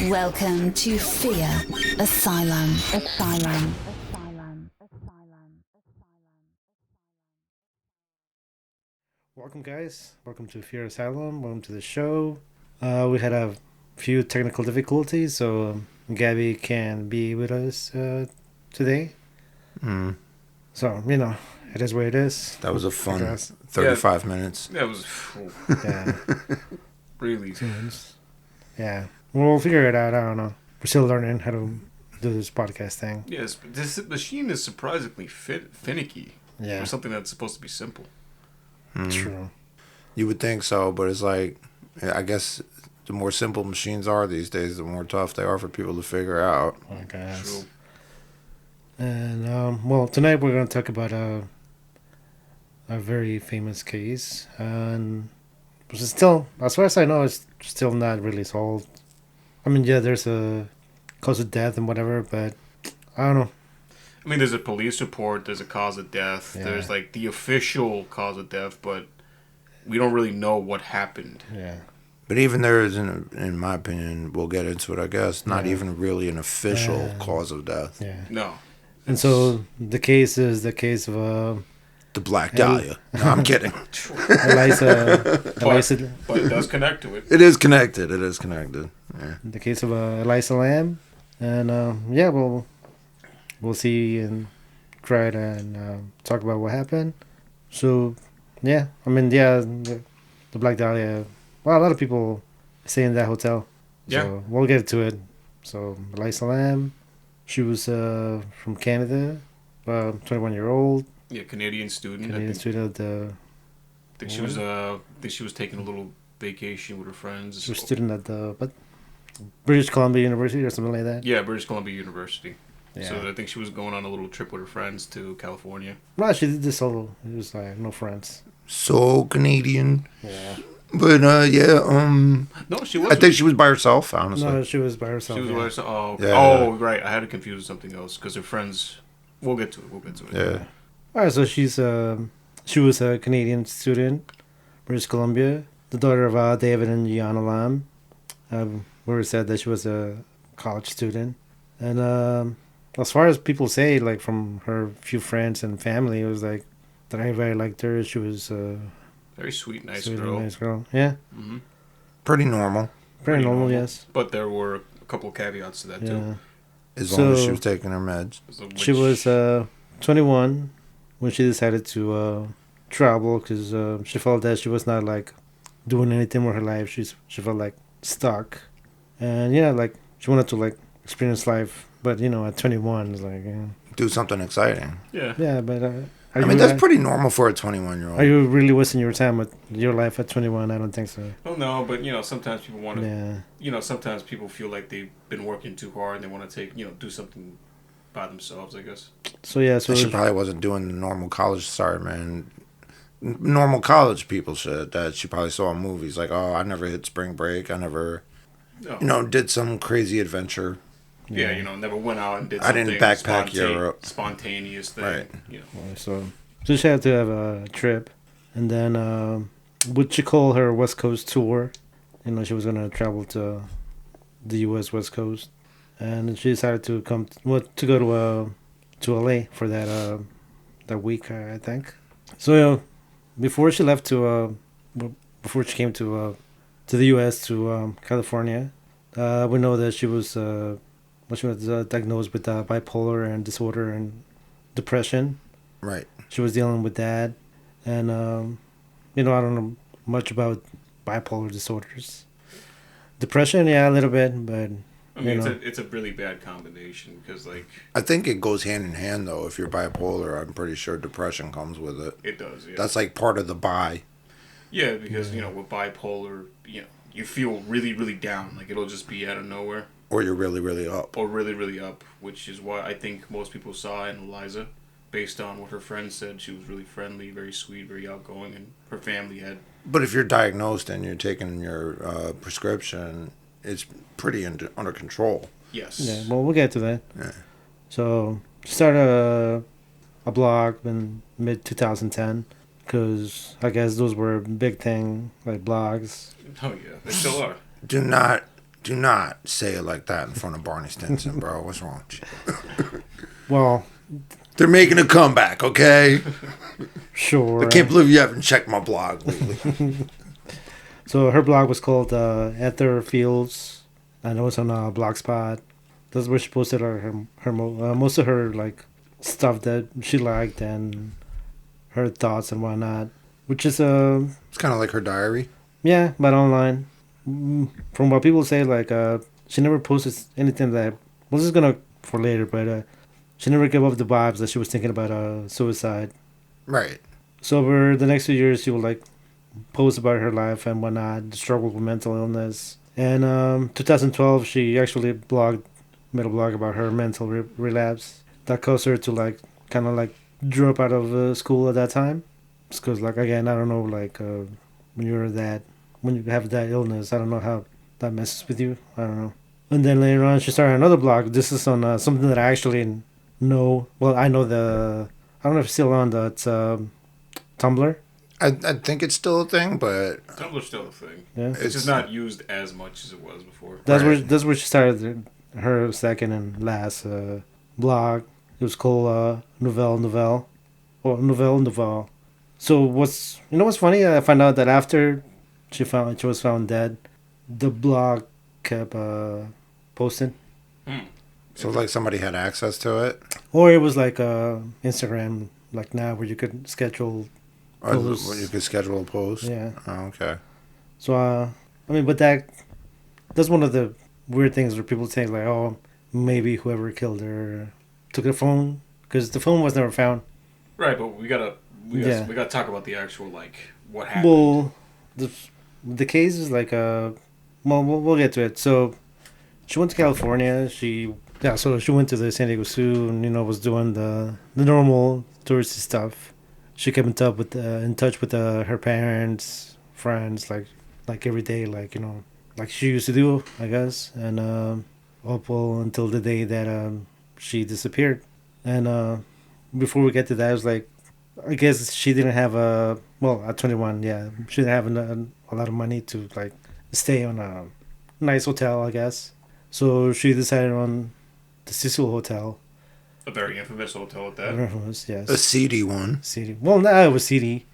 Welcome to Fear Asylum. Welcome, guys. Welcome to Fear Asylum. Welcome to the show. We had a few technical difficulties, so Gabby can't be with us today. So, it is what it is. That was a fun 35 minutes. That was Yeah. really. Yeah. We'll figure it out. I don't know. We're still learning how to do this podcast thing. Yes, but this machine is surprisingly finicky Yeah. for something that's supposed to be simple. True. You would think so, but it's like, I guess the more simple machines are these days, the more tough they are for people to figure out. I guess. True. And, tonight we're going to talk about a very famous case. And it's still, as far as I know, it's still not really solved. I mean, yeah, there's a cause of death and whatever, but I don't know. I mean, there's a police report, there's a cause of death, Yeah. there's like the official cause of death, but we don't really know what happened. Yeah. But even there is, in my opinion, we'll get into it, I guess, not even really an official cause of death. Yeah. No. And so the case is the case of The Black Dahlia. No, I'm kidding. Elisa. But it does connect to it. It is connected. Yeah. The case of Elisa Lam. And, we'll see and try it and talk about what happened. So, yeah. I mean, yeah, the Black Dahlia. Well, a lot of people stay in that hotel. Yeah. So we'll get to it. So, Elisa Lam, she was from Canada, 21-year-old. Yeah, Canadian student. Canadian student. I think she was taking a little vacation with her friends. She was a student at the British Columbia University or something like that. Yeah, British Columbia University. Yeah. So I think she was going on a little trip with her friends to California. No, she did this solo. It was like no friends. So Canadian. Yeah. But, No, she wasn't. I think she was by herself, honestly. No, she was by herself. She was yeah. by herself. Oh, okay. Yeah. Oh, right. I had it confused with something else because her friends. We'll get to it. Yeah. All right, so she was a Canadian student, British Columbia, the daughter of David and Yana Lam. We said that she was a college student, and as far as people say, like from her few friends and family, it was like that everybody liked her. She was Very sweet, nice sweet and girl. nice girl. Yeah, Hmm. Pretty normal, pretty normal. Yes. But there were a couple of caveats to that Yeah. too. as long as So- she was taking her meds. She was 21 when she decided to travel because she felt that she was not like doing anything with her life. She felt like stuck, and like she wanted to like experience life, but at 21 it's like Do something exciting. Yeah. but I mean, that's pretty normal for a 21-year-old. Are you really wasting your time with your life at 21? I don't think so. Oh no, but sometimes people want to. Yeah, Sometimes people feel like they've been working too hard and they want to take do something by themselves. I guess. so She probably wasn't doing the normal college. Sorry, man. Normal college people shit that she probably saw in movies. Like, oh, I never hit spring break. I never, No. did some crazy adventure. Yeah, never went out and did. I didn't backpack Europe. Spontaneous thing. Right. so she had to have a trip, and then what she called her West Coast tour. She was gonna travel to the U.S. West Coast, and she decided to to go to LA for that week, I think. So before she left before she came to the U.S. to California, we know that she was diagnosed with bipolar and disorder and depression. Right. She was dealing with that, and I don't know much about bipolar disorders. Depression, yeah, a little bit, but I mean, it's a really bad combination because I think it goes hand in hand, though. If you're bipolar, I'm pretty sure depression comes with it. it does. Yeah. That's like part of the bi. Yeah, because with bipolar, you feel really, really down. Like it'll just be out of nowhere. Or you're really, really up. Or really, really up, which is why I think most people saw in Eliza, based on what her friends said. She was really friendly, very sweet, very outgoing, and her family had. But if you're diagnosed and you're taking your prescription, it's pretty under control. Yes. yeah. Well, we'll get to that. Yeah. So she started a blog in mid 2010 because I guess those were a big thing, like blogs. Oh yeah, they still are. Do not Do not say it like that in front of Barney Stinson, bro. What's wrong with you? Well, They're making a comeback, okay? sure. I can't believe you haven't checked my blog lately. So her blog was called Ether Fields. I know it's on Blogspot. That's where she posted most of her like stuff that she liked and her thoughts and whatnot. Which is It's kind of like her diary. yeah, but online. From what people say, like she never posted anything that was just gonna for later, but she never gave up the vibes that she was thinking about suicide. Right. So over the next few years, she would like post about her life and whatnot, the struggle with mental illness. And 2012, she actually made a blog about her mental relapse that caused her to like kind of like drop out of school at that time. Because like again, I don't know, like when you have that illness, I don't know how that messes with you. I don't know. And then later on, she started another blog. This is on something that I actually know. Well, I know I don't know if it's still on it's Tumblr. I think it's still a thing, but Tumblr's still a thing. Yeah. It's just not used as much as it was before. That's where she started her second and last blog. It was called Nouvelle. So what's funny? I found out that after she was found dead, the blog kept posting, so like somebody had access to it. or it was like Instagram like now where you could schedule. Or Posts. when you could schedule a post. Yeah. Oh, okay. So I mean, but that's one of the weird things where people think like, oh, maybe whoever killed her took the phone because the phone was never found. Right, but we gotta talk about the actual like what happened. Well, the case is like we'll get to it. So she went to California. So she went to the San Diego Zoo and was doing the normal touristy stuff. She kept in touch with her parents, friends, like every day, like like she used to do, I guess, and up until the day that she disappeared. And before we get to that, I was like, I guess she didn't have at 21, yeah, she didn't have a lot of money to like stay on a nice hotel, I guess. So she decided on the Cecil Hotel. A very infamous hotel at that. Infamous, yes. A seedy one. Seedy. Well, now it was seedy.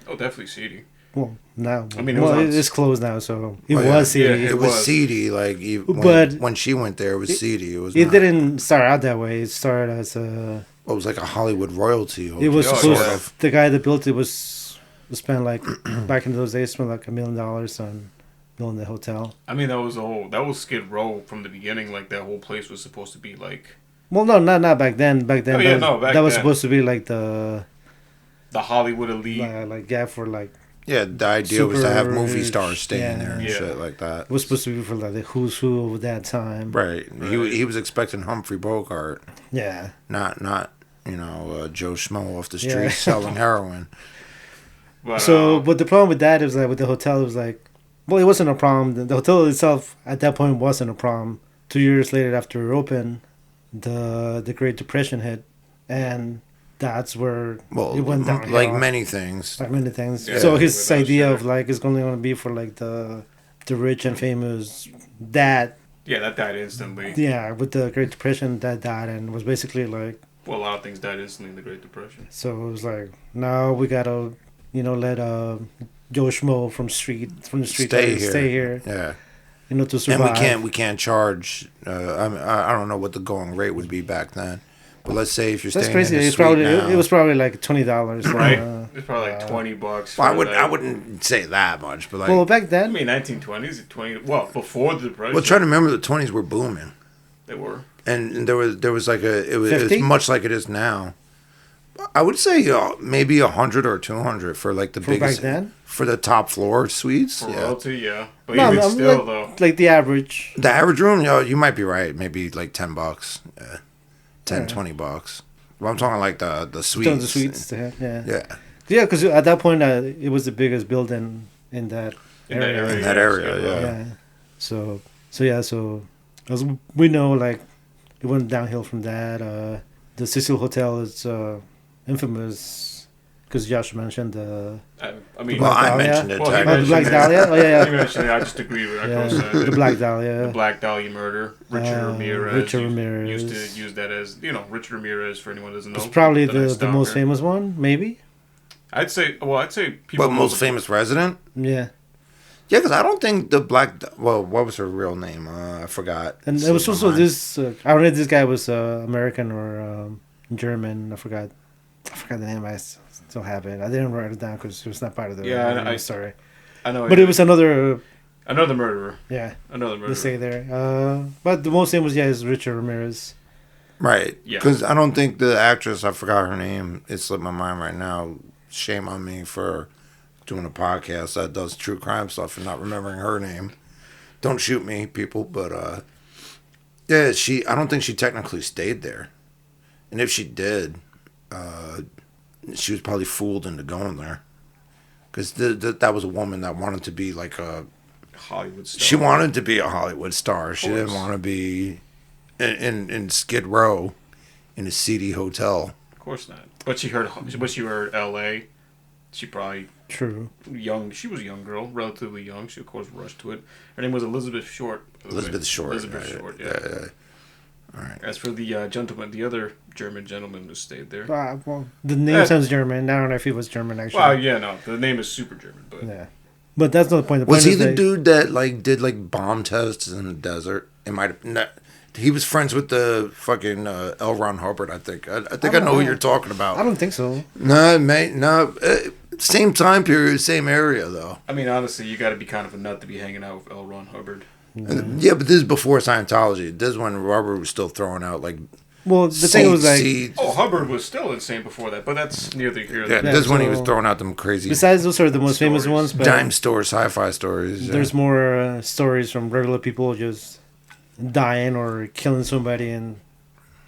Oh, definitely seedy. Well, now. I mean, it's closed now, so it Oh, yeah. was seedy. Yeah, It was was. seedy. Like But when she went there, it was seedy. It was. It not- didn't start out that way. It started as a. It was like a Hollywood royalty. It was Yeah, supposed. yeah. The guy that built it was spent like back in those days spent like $1 million on building the hotel. I mean, that was Skid Row from the beginning. Like that whole place was supposed to be like Well, no, not back then. Back then, Oh, yeah, that was then. supposed to be like the the Hollywood elite. like yeah for like Yeah, the idea was to have Super movie rich, stars staying there and yeah. shit like that. it was supposed to be for like the who's who of that time. Right. Right. He was expecting Humphrey Bogart, Yeah. not Joe Schmo off the street Yeah. selling heroin. But, So, but the problem with that is that with the hotel, it was like, well, it wasn't a problem. The hotel itself at that point wasn't a problem. 2 years later, after it opened, the Great Depression hit, and that's where Well, it went downhill. like many things. Like many things. Yeah, So his without idea sure. of like it's only going to be for like the rich and famous. That yeah, that died instantly. yeah, with the Great Depression, that died and was basically like. Well, a lot of things died instantly in the Great Depression. So it was like, now we gotta, let Joe Schmo from the street stay here, Yeah. to survive. And we can't charge. I don't know what the going rate would be back then, but let's say if you're That's staying crazy. in a It's suite probably now, it was probably like $20, Right? It's probably like $20. Well, for I like- wouldn't say that much, but like, Well, back I then, mean, 1920s, 20. Well, before the depression, well, try to remember the 20s were booming, they were. and there was like it was 50? much like it is now. I would say maybe 100 or 200 for like the for back biggest then, for the top floor suites. For Yeah. royalty, yeah. But no, even no, still, like, though. like the average. The average room, you might be right. Maybe like $10. Yeah. 10, Yeah. $20. Well, I'm talking like the suites. Tons of suites to have, yeah, Yeah. because at that point it was the biggest building in that In that area. area. In that area, yeah. yeah. So as we know, like it went downhill from that. The Cecil Hotel is infamous because Josh mentioned I mean, Well, I Dahlia? mentioned it. Well, he the Black mentioned it. Dahlia. Oh yeah, you mentioned it. I just agree with what yeah. I said. The Black Dahlia. The Black Dahlia murder. Richard Ramirez. Richard Ramirez. Used to use that as, Richard Ramirez, for anyone who doesn't know. It's probably the Night the most Stalker. famous one, maybe. I'd say people. But most famous resident? Yeah, Yeah, because I don't think the Well, what was her real name? I forgot. and It's it was slipped also my mind. this. I don't know if this guy was American or German. I forgot the name. I still have it. I didn't write it down because it was not part of the. Yeah, I- sorry. I know. But it was another. another murderer. Yeah, Another murderer. to say there. But the most famous, is Richard Ramirez. Right. Yeah. Because I don't think the actress, I forgot her name. It slipped my mind right now. Shame on me for doing a podcast that does true crime stuff and not remembering her name. Don't shoot me, people. But, yeah, I don't think she technically stayed there. And if she did, she was probably fooled into going there. Because that was a woman that wanted to be like a... Hollywood star. She wanted to be a Hollywood star. She didn't course. want to be in Skid Row in a seedy hotel. Of course not. But she heard L.A. She probably True. young. She was a young girl, relatively young. She of course rushed to it. Her name was Elizabeth Short. by the way. Elizabeth Short. Elizabeth right? Short. Yeah. All right. As for the gentleman, the other German gentleman who stayed there. Well, the name sounds German. I don't know if he was German actually. Well, yeah, no, the name is super German, but Yeah, but that's not the point. The Was point he is the that- dude that did bomb tests in the desert? It might have. No, he was friends with the fucking L. Ron Hubbard. I think. I think I know who you're talking about. I don't think so. No, mate. No. Same time period, same area though. I mean, honestly, you got to be kind of a nut to be hanging out with L. Ron Hubbard. Yeah, but this is before Scientology. This is when Robert was still throwing out like. Well, the thing was like, seeds. Oh, Hubbard was still insane before that, but that's neither here nor Yeah, there. this is when he was so- throwing out them crazy besides those are the most famous Stories. ones, but dime store sci-fi stories. Yeah. there's more stories from regular people just dying or killing somebody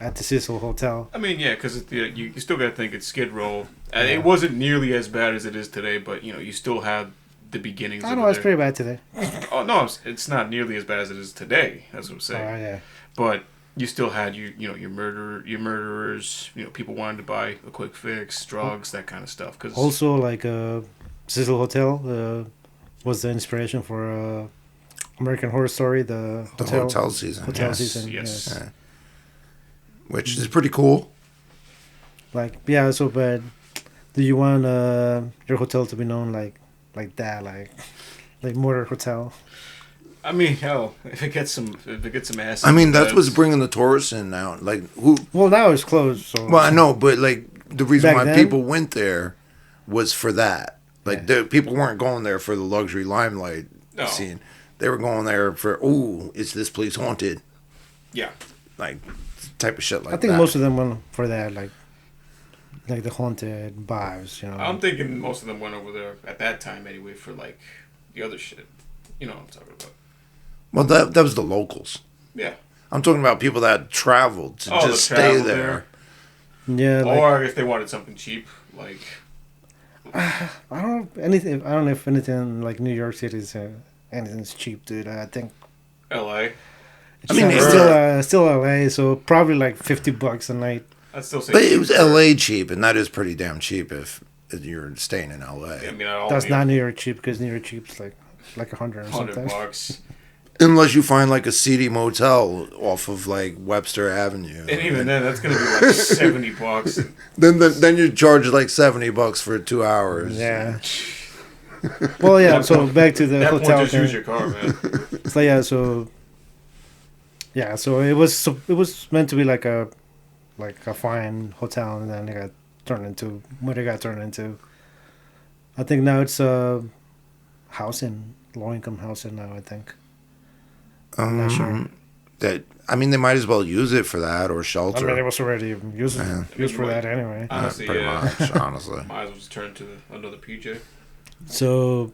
at the Cecil Hotel. I mean, yeah, because you still got to think it's Skid Row. It wasn't nearly as bad as it is today, but you still have the beginnings. I of know it it's there. pretty bad today. Oh no, it's not nearly as bad as it is today. That's what I'm Oh saying. yeah, But you still had your murderers. People wanted to buy a quick fix, drugs, that kind of stuff. Cause also like Cecil Hotel was the inspiration for American Horror Story, the hotel season. hotel yes. season. Yes. Yes. Yeah. Which is pretty cool. Like yeah, so but do you want your hotel to be known like that, like Murder Hotel? I mean, hell, if it gets some ass. I mean, that's what's bringing the tourists in now. Like who? Well, now it's closed. So Well, I know, but like the reason Back why then? people went there was for that. Like Yeah. the people weren't going there for the luxury limelight No. scene. They were going there for, ooh, is this place haunted? Yeah. Like type of shit like I think that. most of them went for that, like the haunted vibes. I'm thinking most of them went over there at that time anyway for like the other shit. You know what I'm talking about? Well, that was the locals. Yeah. I'm talking about people that traveled to Oh, the just stay travel there. Yeah, like, Or if they wanted something cheap, like I don't know anything. I don't know if anything like New York City is anything's cheap, dude. I think. L.A. I mean, it's it's still LA, so probably like $50 a night. I'd still say. But it was cheap. L.A. cheap, and that is pretty damn cheap if you're staying in L.A. I mean, I That's not New York cheap because New York cheap's like $100 or something. $100. Unless you find like a seedy motel off of like Webster Avenue. And even then, that's gonna be like $70. Then you charge like $70 for 2 hours. Yeah. Well, yeah. So back to the At that point, hotel just thing. use your car, man. So so it was meant to be like a fine hotel, and then it got turned into what it got turned into. I think now it's housing, low income housing now. I think. I'm not sure. I mean, they might as well use it for that or I shelter. mean, it was already used for that anyway. Honestly, pretty yeah. much, honestly. Might as well just turn to another PJ. So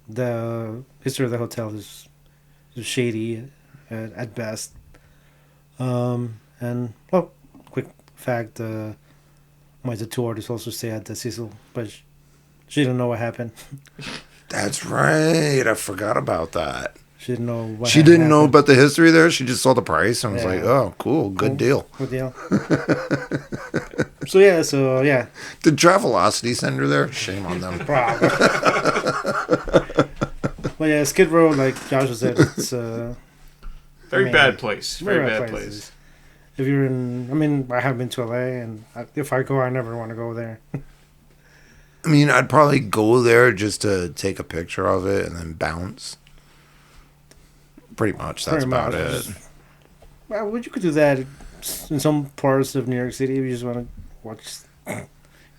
the history of the hotel is shady at best. And well, quick fact: the two artists also stay at the Cecil, but she didn't know what happened. That's right. I forgot about that. She didn't know what. She didn't know about the history there. She just saw the price and was Yeah. like, "Oh, cool, good deal." Good deal. So yeah. Did Travelocity send her there? Shame on them. Probably. But yeah, Skid Row, like Joshua said, it's Very bad place. Very bad place. If you're in, I have been to LA, and if I go, I never want to go there. I mean, I'd probably go there just to take a picture of it and then bounce. Pretty much, that's about it. Well, you could do that in some parts of New York City if you just want to watch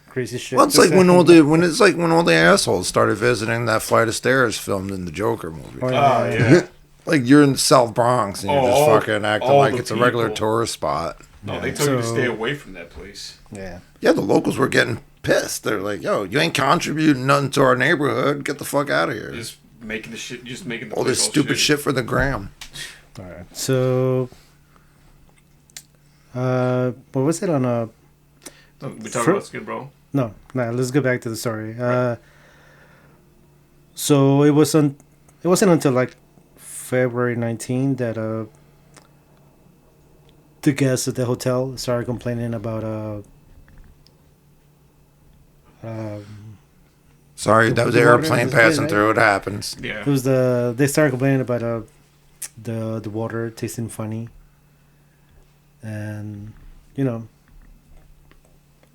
crazy shit. Well, it's like when all the assholes started visiting that flight of stairs filmed in the Joker movie. Oh, Yeah. Like you're in the South Bronx and you're just fucking acting like it's a regular people. tourist spot. No, they told you to stay away from that place. Yeah. Yeah, the locals were getting pissed. They're like, "Yo, you ain't contributing nothing to our neighborhood. Get the fuck out of here." Just making the All this stupid shit for the gram. All right. So, what was it on a? We talking about Skid Row? No. Let's go back to the story. So it wasn't until like February 19 that the guests at the hotel started complaining about Sorry, that was the airplane passing through. It happens. Yeah. It was they started complaining about the water tasting funny, and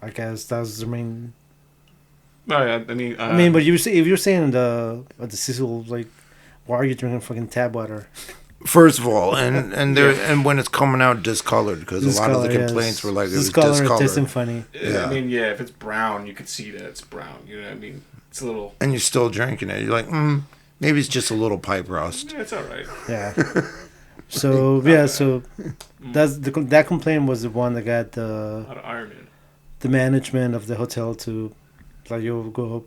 I guess that was the main. Oh, yeah, I mean, but if you're saying at the Cecil, like, why are you drinking fucking tap water? First of all, and when it's coming out discolored, because a lot of the complaints were like it was discolored. Tasting funny. Yeah. I mean, yeah, if it's brown, you could see that it's brown. You know what I mean? It's a little. And you're still drinking it. You're like, maybe it's just a little pipe rust. Yeah, it's all right. Yeah. So that complaint was the one that got the management of the hotel to like you go up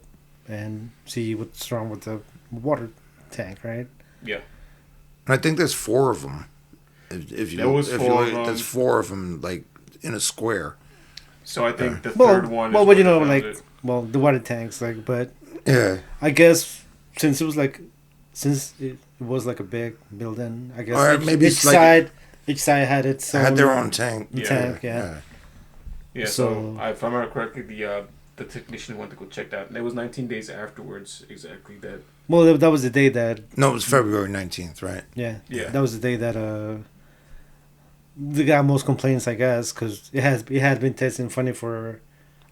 and see what's wrong with the water tank, right? Yeah. And I think there's 4 of them. If you look, there's 4 of them like in a square. So I think the third one. Well, the water tanks, like, but yeah, I guess since it was like a big building, I guess or maybe each side had its own, had their own tank. Tank, yeah. So if I remember correctly, the technician went to go check that, and it was 19 days afterwards exactly that. Well, that was the day that. No, it was February 19th, right? Yeah. Yeah. That was the day that they got most complaints, I guess, because it had been testing funny for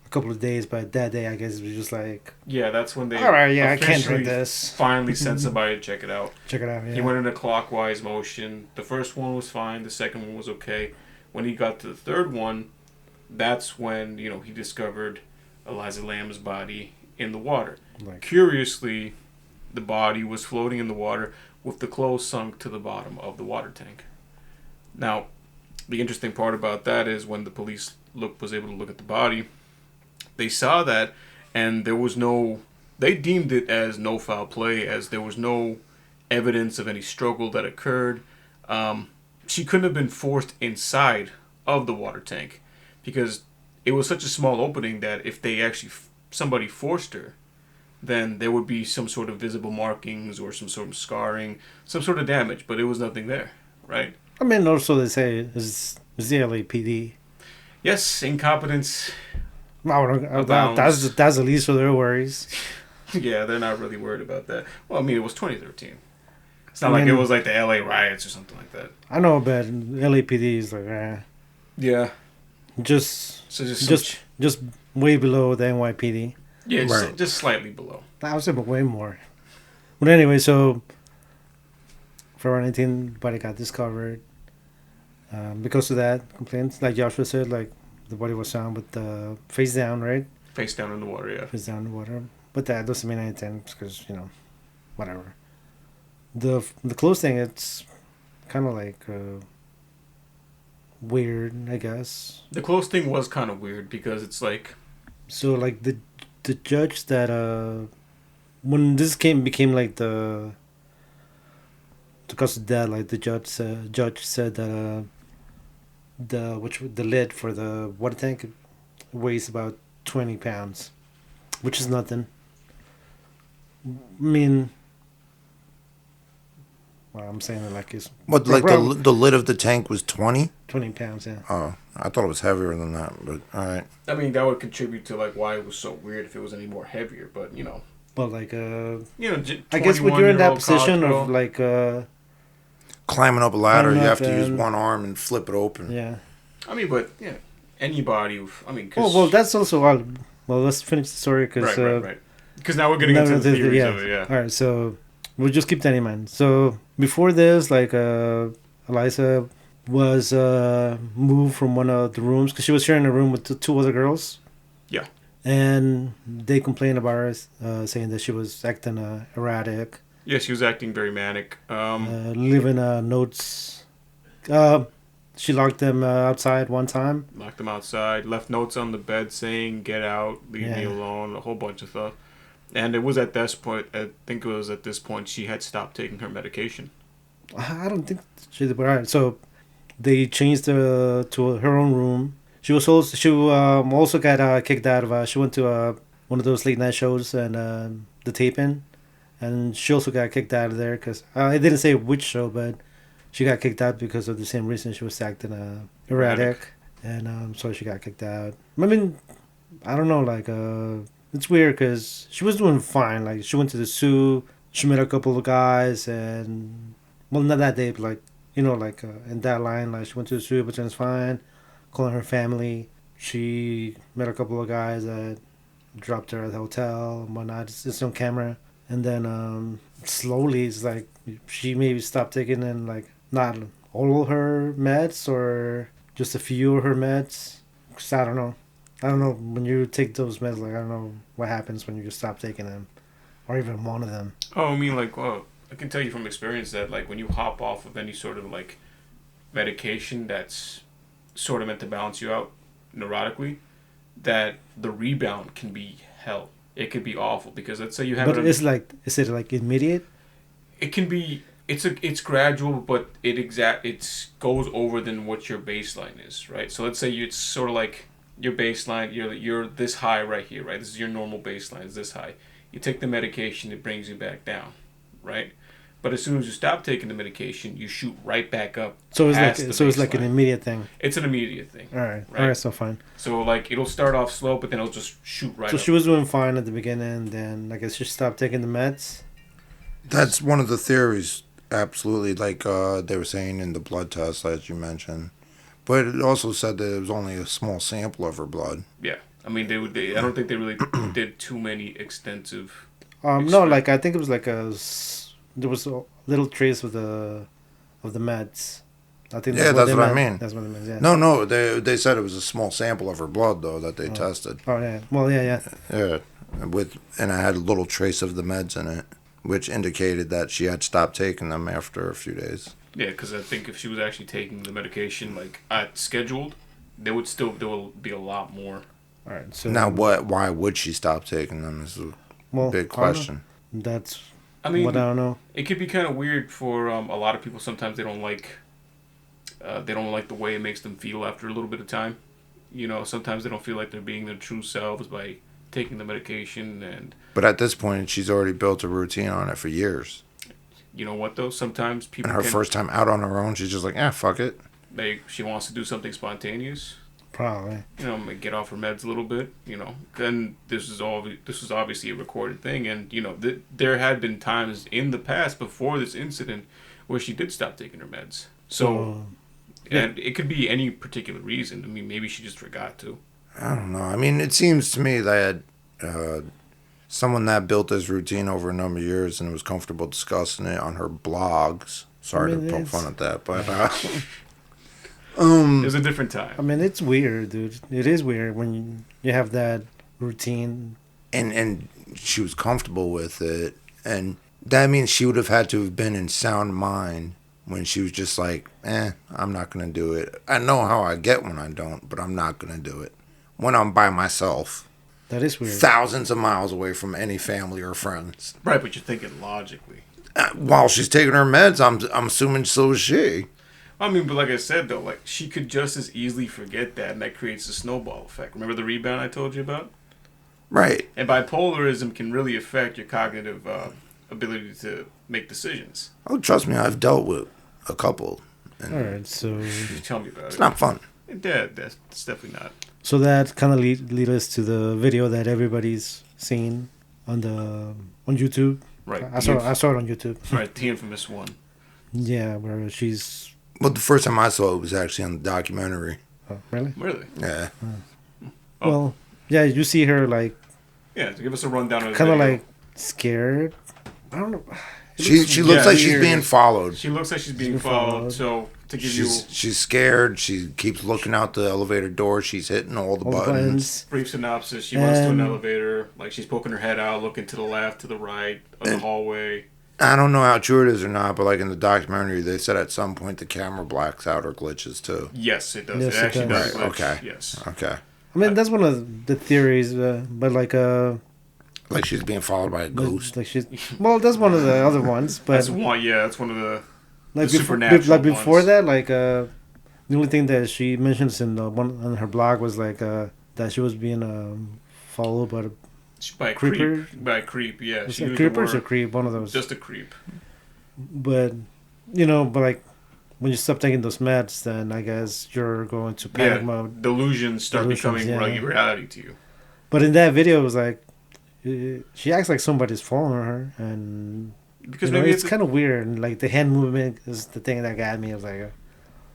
a couple of days, but that day, I guess, it was just like. Yeah, that's when they. All right, yeah, I can't drink this. Finally sent somebody to check it out. Check it out. Yeah. He went in a clockwise motion. The first one was fine. The second one was okay. When he got to the third one, that's when he discovered Elisa Lam's body in the water. Like, curiously, the body was floating in the water with the clothes sunk to the bottom of the water tank. Now, the interesting part about that is when the police was able to look at the body, they saw that, and they deemed it as no foul play, as there was no evidence of any struggle that occurred. She couldn't have been forced inside of the water tank because it was such a small opening that if they actually somebody forced her, then there would be some sort of visible markings or some sort of scarring, some sort of damage, but it was nothing there, right? I mean, also they say it's the LAPD. Yes, incompetence. That's the least of their worries. Yeah, they're not really worried about that. Well, I mean, it was 2013. It's not like it was like the LA riots or something like that. I know, but LAPD is like, yeah, just way below the NYPD. Yeah, just slightly below. I was saying way more. But anyway, so February 19th, body got discovered. Because of that complaints, like Joshua said, like the body was found with the face down, right? Face down in the water, yeah. Face down in the water. But that doesn't mean anything because, whatever. The clothes thing, it's kind of like weird, I guess. The clothes thing was kind of weird because it's like... So, like, the judge that... when this became like the cause of death, like the judge said that the lid for the water tank weighs about 20 pounds, which is nothing. I mean, Well, I'm saying it like it's What, like the lid of the tank was 20? 20 pounds, yeah. Oh, I thought it was heavier than that, but all right. I mean, that would contribute to like why it was so weird if it was any more heavier. But Well, like I guess when you're in that position of like Climbing up a ladder, you climbing have up to use and- one arm and flip it open. yeah. I mean, but anybody. I mean, Well, that's also all. Well, let's finish the story because right. Because now we're getting into the theories of it. Yeah. All right, so we'll just keep that in mind. So before this, like Elisa was moved from one of the rooms because she was sharing a room with two other girls. Yeah. And they complained about her, saying that she was acting erratic. Yeah, she was acting very manic. Leaving notes. She locked them outside one time. Locked them outside. Left notes on the bed saying, "Get out, leave me alone." A whole bunch of stuff. And it was at this point. I think it was at this point she had stopped taking her medication. I don't think she did. But all right, so they changed her to her own room. She also got kicked out of. She went to one of those late night shows and the taping, and she also got kicked out of there because it didn't say which show, but she got kicked out because of the same reason. She was acting erratic, and so she got kicked out. I mean, I don't know, like it's weird because she was doing fine. Like she went to the zoo, she met a couple of guys, and well, not that day, but like in that line, like she went to the zoo, but was fine. Calling her family, she met a couple of guys that dropped her at the hotel and whatnot. It's on camera, and then slowly it's like she maybe stopped taking and like not all of her meds or just a few of her meds. 'Cause I don't know when you take those meds, like I don't know what happens when you just stop taking them, or even one of them. Oh, I mean, like, well, I can tell you from experience that like when you hop off of any sort of like medication that's sort of meant to balance you out neurotically, that the rebound can be hell. It could be awful because let's say you have. But is it like immediate? It can be. It's gradual, but it goes over than what your baseline is, right? So let's say it's sort of like your baseline. You're this high right here, right? This is your normal baseline. Is this high? You take the medication, it brings you back down, right? But as soon as you stop taking the medication, you shoot right back up. So it's like an immediate thing. It's an immediate thing. All right, so fine. So like it'll start off slow, but then it'll just shoot right. So up. she was doing fine at the beginning, then I guess she stopped taking the meds. That's one of the theories. Absolutely, like they were saying in the blood test, as you mentioned. But it also said that it was only a small sample of her blood. Yeah, I mean I don't think they really did too many extensive. No, like I think it was like there was a little trace of the meds. I think That's what I mean. That's what it means. Yeah. No, they said it was a small sample of her blood though that they tested. Oh yeah. Well, yeah. Yeah, and I had a little trace of the meds in it, which indicated that she had stopped taking them after a few days. Yeah, because I think if she was actually taking the medication like scheduled, there will be a lot more. All right. So Now, why would she stop taking them? Is a big question. That's. I mean, what I don't know. It could be kind of weird for a lot of people. Sometimes they don't like the way it makes them feel after a little bit of time. Sometimes they don't feel like they're being their true selves by taking the medication. But at this point, she's already built a routine on it for years. You know what though? Sometimes people. And her first time out on her own, she's just like, fuck it. She wants to do something spontaneous. Probably. Get off her meds a little bit. Then this is obviously a recorded thing, and there had been times in the past before this incident where she did stop taking her meds. So, and it could be any particular reason. I mean, maybe she just forgot to. I don't know. I mean, it seems to me that someone that built this routine over a number of years and was comfortable discussing it on her blogs. Sorry to poke fun at that, but it was a different time. I mean, it's weird, dude. It is weird when you have that routine. And she was comfortable with it, and that means she would have had to have been in sound mind when she was just like, I'm not gonna do it. I know how I get when I don't, but I'm not gonna do it when I'm by myself. That is weird. Thousands of miles away from any family or friends. Right, but you're thinking logically. While she's taking her meds, I'm assuming so is she. I mean, but like I said, though, like she could just as easily forget that, and that creates a snowball effect. Remember the rebound I told you about? Right. And bipolarism can really affect your cognitive ability to make decisions. Oh, trust me, I've dealt with a couple. And All right, so You tell me about it's it. not fun. That's definitely not. so that kind of lead us to the video that everybody's seen on YouTube. Right. I saw it on YouTube. Right, the infamous one. Yeah, where she's. Well, the first time I saw it was actually on the documentary. Oh, really? Really? Yeah. Oh. Well, yeah, you see her like Yeah, to give us a rundown of the kind of video. like scared. I don't know. She looks yeah, like she's weird. being followed. She looks like she's being been followed. followed. So to give you She's scared. She keeps looking out the elevator door. She's hitting all the all the buttons. buttons. brief synopsis, she runs to an And- elevator, like she's poking her head out, looking to the left, to the right, of the hallway. I don't know how true it is or not, but like in the documentary, they said at some point the camera blacks out or glitches too. Yes, it does. Yes, it it actually does. does. Right, glitch. okay. Yes. Okay. I mean, that's one of the theories, but like Like she's being followed by a ghost. like she's that's one of the other ones, but That's one. Yeah, that's one of the. like the before, supernatural like before ones. that, like the only thing that she mentions in the one on her blog was like that she was being followed by By a Creeper? creep. By a creep. Yeah. was She it used the creepers or word- creep, one of those. Just a creep. But but like when you stop taking those meds, then I guess you're going to panic mode. Delusions start Delusions, becoming yeah. reality to you. But in that video, it was like she acts like somebody's following her, and Because you know, maybe it's kind of weird. And like the hand movement is the thing that got me. I was like,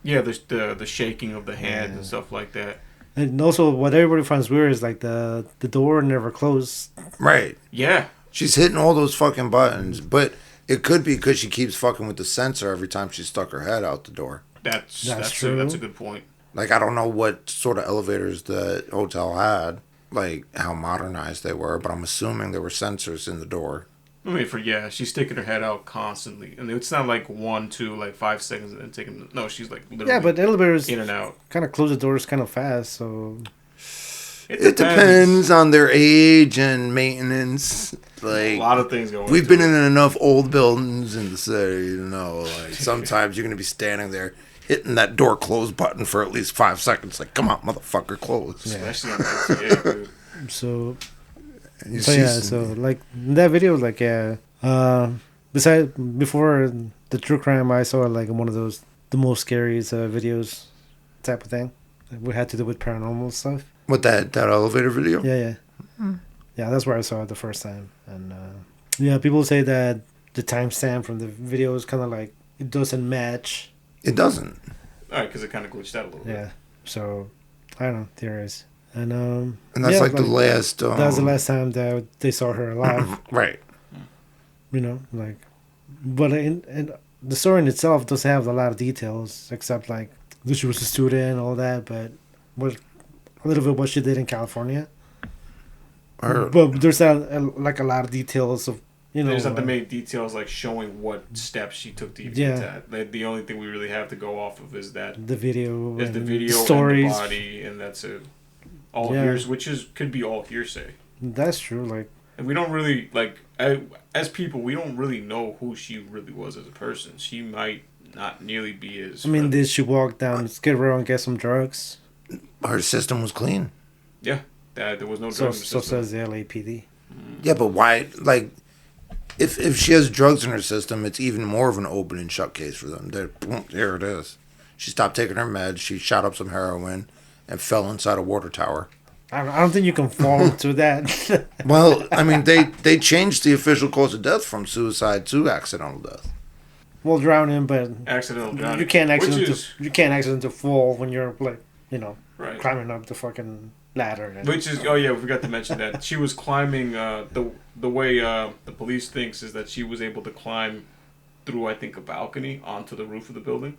yeah, there's the shaking of the hand and stuff like that. and also what everybody finds weird is like the door never closed. Right. Yeah. She's hitting all those fucking buttons, but it could be because she keeps fucking with the sensor every time she stuck her head out the door. That's true. That's a good point. Like, I don't know what sort of elevators the hotel had, like how modernized they were, but I'm assuming there were sensors in the door. I mean, she's sticking her head out constantly, and it's not like 1, 2, like 5 seconds, and then taking. No, she's like literally. Yeah, but elevators in and out. kind of close the doors kind of fast, so It depends on their age and maintenance. Like, A lot of things going. we've been in enough old buildings in the city to know, like, sometimes you're going to be standing there hitting that door close button for at least 5 seconds. Like, come on, motherfucker, close. especially on ITA, dude. so And you so see yeah, some- so like in that video, like besides before the true crime, I saw like one of those the most scariest videos type of thing. We had to do with paranormal stuff. What, that elevator video? Yeah. Yeah, that's where I saw it the first time. And yeah, people say that the timestamp from the video is kind of like it doesn't match. It doesn't. All right, because it kind of glitched out a little bit. Yeah, so I don't know, theories. And And that's yeah, like the last. that was the last time that they saw her alive. Right. You know, like, but in the story in itself doesn't have a lot of details except like that she was a student and all that, but what a little bit what she did in California. But there's like a lot of details of There's not the main details like showing what steps she took to even get that. Like, the only thing we really have to go off of is that the video, is the and video stories. and the body, and that's it. All Yeah. which could be all hearsay. That's true. Like, And we don't really as people, we don't really know who she really was as a person. She might not nearly be as. I mean, friendly. did she walk down Skid Row and get some drugs? Her system was clean. Yeah, that there was no So drugs. in the system. says the LAPD. Yeah, but why? Like, if she has drugs in her system, it's even more of an open and shut case for them. Boom, here it is. She stopped taking her meds. She shot up some heroin and fell inside a water tower. I don't think you can fall into that. Well, I mean, they changed the official cause of death from suicide to accidental death. Well, drowning, but Accidental drowning. you can't Which accident is- you can't accident to fall when you're like Right. climbing up the fucking ladder. And, Which is we forgot to mention that she was climbing. The way the police thinks is that she was able to climb through, I think, a balcony onto the roof of the building.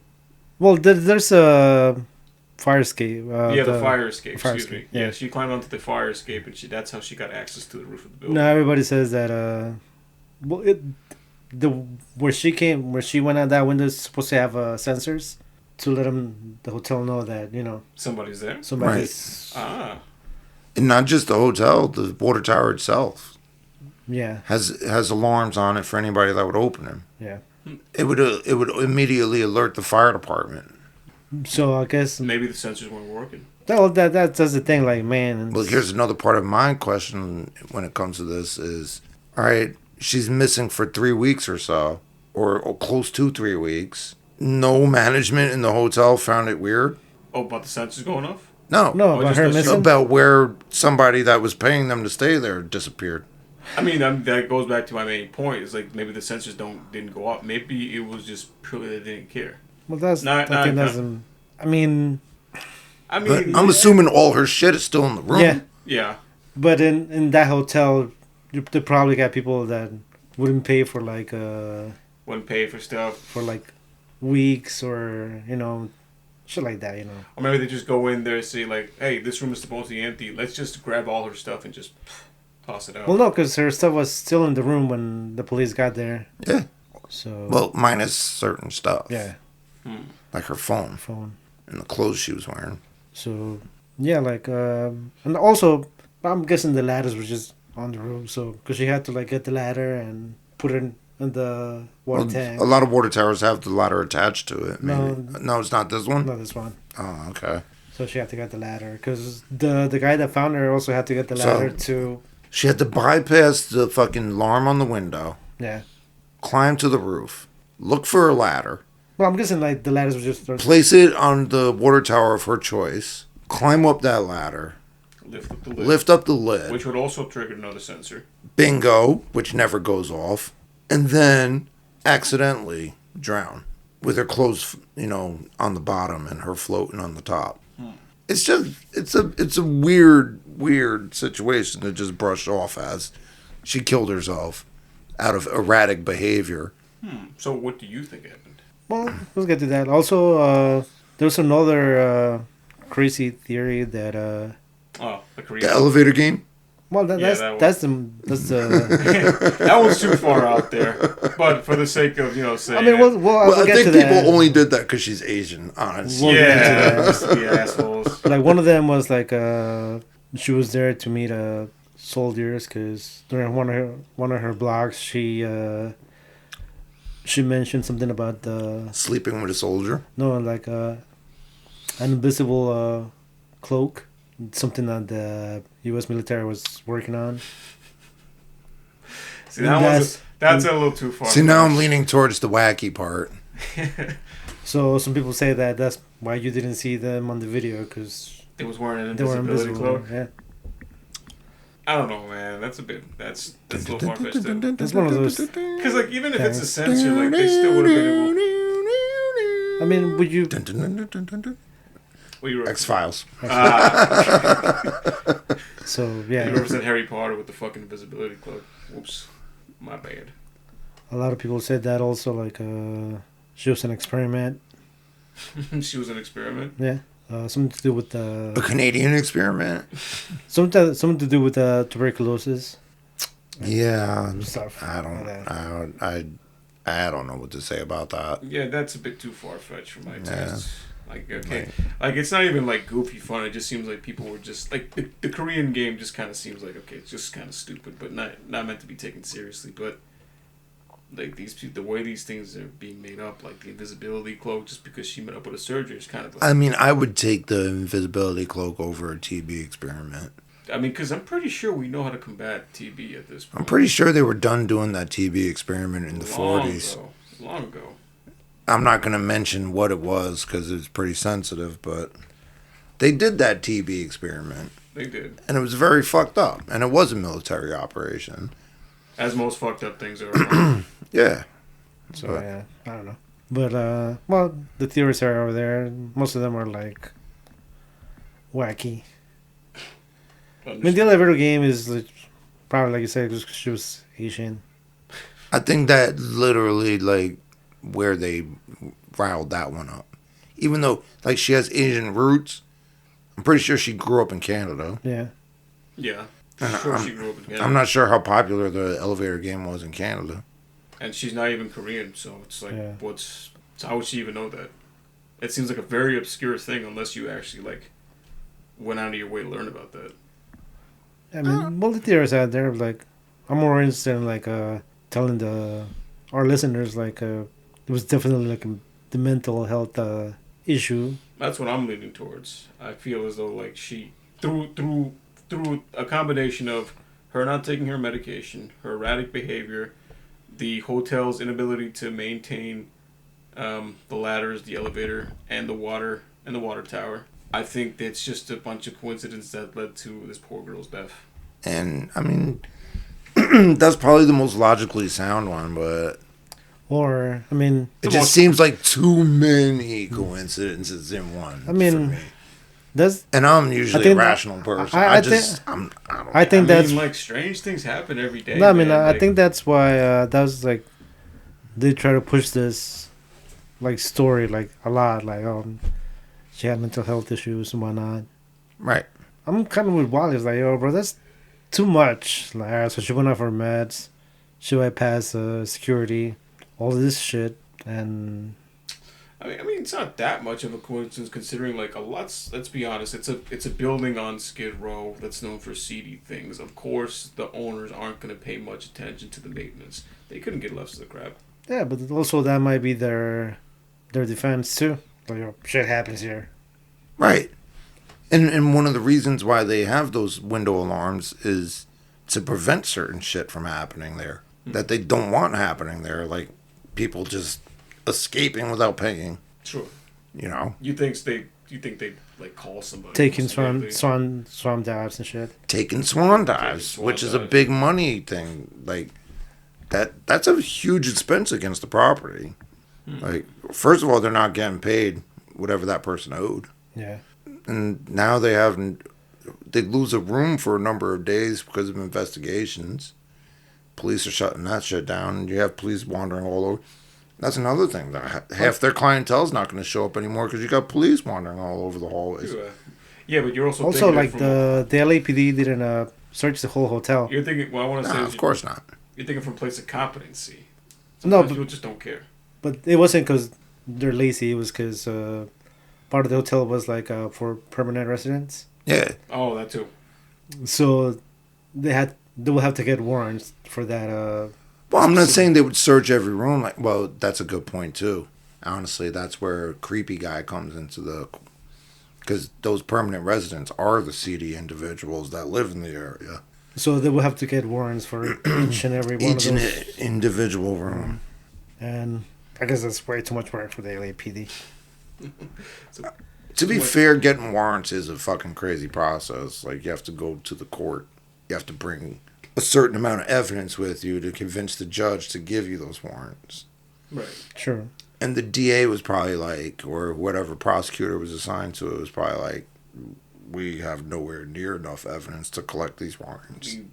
well, there's a fire escape. The fire escape. fire Excuse escape, me. yeah. Yeah, she climbed onto the fire escape, and that's how she got access to the roof of the building. No, everybody says that. Where she went out that window is supposed to have sensors to let the hotel know that Somebody's there. somebody's And not just the hotel, the water tower itself yeah. has alarms on it for anybody that would open them. Yeah. It would immediately alert the fire department. So I guess Maybe the sensors weren't working. that's the thing. Like, man. Well, here's another part of my question when it comes to this is, all right, she's missing for 3 weeks or so, or close to 3 weeks. No management in the hotel found it weird. Oh, about the sensors going off? No. No, Oh, about just her that she- missing. About where somebody that was paying them to stay there disappeared. I mean, that goes back to my main point. It's like maybe the sensors didn't go up. Maybe it was just purely they didn't care. Well, that's. Not- I think not- that's. I mean, I But mean, I'm assuming all her shit is still in the room. yeah. yeah. But in that hotel, they probably got people that wouldn't pay for like Wouldn't pay for stuff. for like weeks or shit like that. Or maybe they just go in there and say like, hey, this room is supposed to be empty. Let's just grab all her stuff and just toss it out. Well, no, because her stuff was still in the room when the police got there. Yeah. So Well, minus certain stuff. yeah, Like her phone phone. and the clothes she was wearing. So yeah, like and also I'm guessing the ladders were just on the room. So because she had to like get the ladder and put it in the water tank. A lot of water towers have the ladder attached to it. Maybe. No. No, it's not this one? Not this one. Oh, okay. So she had to get the ladder because the guy that found her also had to get the So- ladder to She had to bypass the fucking alarm on the window, yeah. climb to the roof, look for a ladder, Well, I'm guessing like the ladders were just place it on the water tower of her choice, climb up that ladder, Lift up the lid. lift up the lid, Which would also trigger another sensor. bingo, which never goes off, and then accidentally drown with her clothes, on the bottom and her floating on the top. It's just it's a weird situation to just brush off as she killed herself out of erratic behavior. So what do you think happened? well, let's get to that. Also, there's another crazy theory that Oh, the The Korean. elevator game. well Yeah, that's the That was too far out there. But for the sake of, saying I mean, we'll Well, I get think to that. people only did that because she's Asian. Honestly, We'll get yeah, into that. just the assholes. Like one of them was like she was there to meet soldiers because during one of her blogs she mentioned something about sleeping with a soldier. like an invisible cloak, something that the U.S. military was working on. See, that's a little too far. See, now I'm leaning towards the wacky part. So some people say that that's why you didn't see them on the video because It was wearing an they were invisibility invisible. cloak. Yeah, I don't know, man. That's a little far fetched. it's one of those. Because like even if it's a sensor, like they still would have been able. I mean, would you? Well, you X Files. So You yeah, represent Harry Potter with the fucking invisibility cloak. Whoops, my bad. a lot of people said that also. Like she was an experiment. She was an experiment. Yeah, something to do with A Canadian experiment. something to do with tuberculosis Yeah, stuff. I don't know what to say about that. Yeah, that's a bit too far fetched for my Yeah. taste. Like okay, like it's not even like goofy fun. It just seems like people were just like the Korean game just kind of seems like okay, it's just kind of stupid, but not meant to be taken seriously. But like these people, the way these things are being made up, like the invisibility cloak, just because she met up with a surgeon, is kind of. Like, I mean, I would take the invisibility cloak over a TB experiment. I mean, because I'm pretty sure we know how to combat TB at this point. I'm pretty sure they were done doing that TB experiment in the 40s. Long ago. I'm not going to mention what it was because it's pretty sensitive, but they did that TB experiment. They did. And it was very fucked up. And it was a military operation. As most fucked up things are. Yeah. So But- yeah, I don't know. But well, the theories are over there. Most of them are like wacky. I mean, the elevator game is like, probably like you said, just 'cause she was Asian. I think that literally, like, where they riled that one up. Even though, like, she has Asian roots, I'm pretty sure she grew up in Canada. Yeah. Yeah. And Sure, she grew up in Canada. I'm not sure how popular the elevator game was in Canada. And she's not even Korean, so it's like, Yeah. so how would she even know that? It seems like a very obscure thing unless you actually, like, went out of your way to learn about that. I mean, well, the theories out there, like, I'm more interested in, like, telling our listeners, like, it was definitely, like, the mental health issue. That's what I'm leaning towards. I feel as though, like, she, through a combination of her not taking her medication, her erratic behavior, the hotel's inability to maintain the ladders, the elevator, and the water tower. I think it's just a bunch of coincidences that led to this poor girl's death. And I mean, that's probably the most logically sound one, but Or, I mean... it just seems like too many coincidences in one. I mean, for me. that's... And I'm usually a rational person. I don't think like strange things happen every day. No, I mean, man. I think that's why that was like they try to push this like story like a lot, like she had mental health issues and whatnot. Right. I'm kind of with Wallace, like, yo, bro, that's too much. Like, alright, so she went off her meds, she bypassed security, all this shit, and I mean, it's not that much of a coincidence considering, like, let's be honest, it's a building on Skid Row that's known for seedy things. Of course, the owners aren't going to pay much attention to the maintenance. They couldn't get left to the crap. yeah, but also that might be their defense too. Like, yo, shit happens here. Right. And one of the reasons why they have those window alarms is to prevent certain shit from happening there that they don't want happening there, like people just escaping without paying. Sure. You know, You think they like call somebody? Taking swan dives and shit. taking swan dives, which is a big money thing. Like that's a huge expense against the property. Like, first of all, they're not getting paid whatever that person owed. Yeah. And now they lose a room for a number of days because of investigations. Police are shutting that shit down. You have police wandering all over. That's another thing. Half their clientele is not going to show up anymore because you got police wandering all over the hallways. Yeah, but you're also like the LAPD didn't search the whole hotel. You're thinking. What I want to say is, Of course not. You're thinking from a place of competency. No, Sometimes but- people just don't care. But it wasn't because they're lazy. It was because part of the hotel was like for permanent residents. Yeah. Oh, that too. So they will have to get warrants for that. Well, I'm not saying they would search every room. Like, well, that's a good point too. Honestly, that's where a creepy guy comes into because those permanent residents are the seedy individuals that live in the area. So they will have to get warrants for each and every one Each of those. individual room. And I guess that's way too much work for the LAPD. To be fair, getting warrants is a fucking crazy process. Like, you have to go to the court. You have to bring a certain amount of evidence with you to convince the judge to give you those warrants. Right. Sure. And the DA was probably like, or whatever prosecutor was assigned to it was probably like, we have nowhere near enough evidence to collect these warrants. You